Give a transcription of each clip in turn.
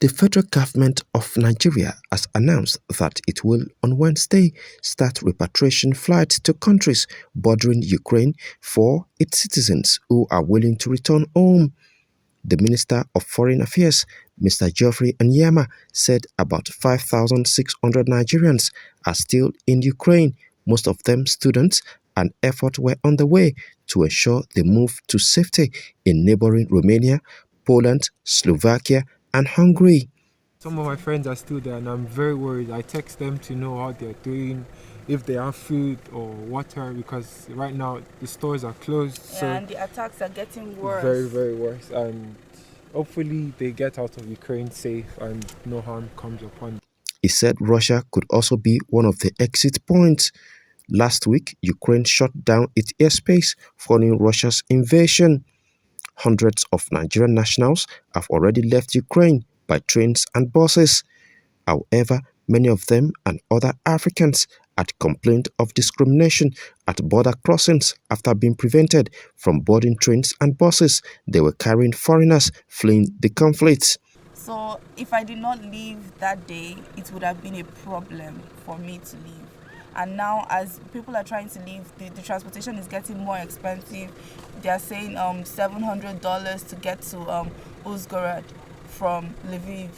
The federal government of Nigeria has announced that it will, on Wednesday, start repatriation flights to countries bordering Ukraine for its citizens who are willing to return home. The Minister of Foreign Affairs, Mr. Geoffrey Anyama, said about 5,600 Nigerians are still in Ukraine, most of them students, and efforts were underway to ensure they move to safety in neighboring Romania, Poland, Slovakia, and Hungary. Some of my friends are still there and I'm very worried. I text them to know how they're doing, if they have food or water, because right now the stores are closed. Yeah, so and the attacks are getting worse. Very, very worse. And hopefully they get out of Ukraine safe and no harm comes upon them. He said Russia could also be one of the exit points. Last week, Ukraine shut down its airspace following Russia's invasion. Hundreds of Nigerian nationals have already left Ukraine by trains and buses. However, many of them and other Africans had complained of discrimination at border crossings after being prevented from boarding trains and buses. They were carrying foreigners fleeing the conflict. So if I did not leave that day, it would have been a problem for me to leave. And now as people are trying to leave, the transportation is getting more expensive. They are saying $700 to get to Uzhgorod from Lviv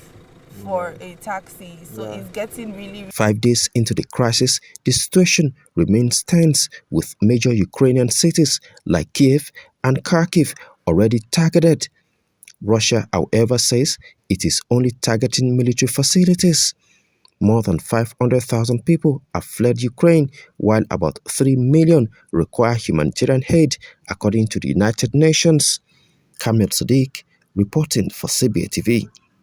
for a taxi. So it's getting really... 5 days into the crisis, the situation remains tense, with major Ukrainian cities like Kiev and Kharkiv already targeted. Russia, however, says it is only targeting military facilities. More than 500,000 people have fled Ukraine, while about 3 million require humanitarian aid, according to the United Nations. Kamil Sadiq, reporting for CBA TV.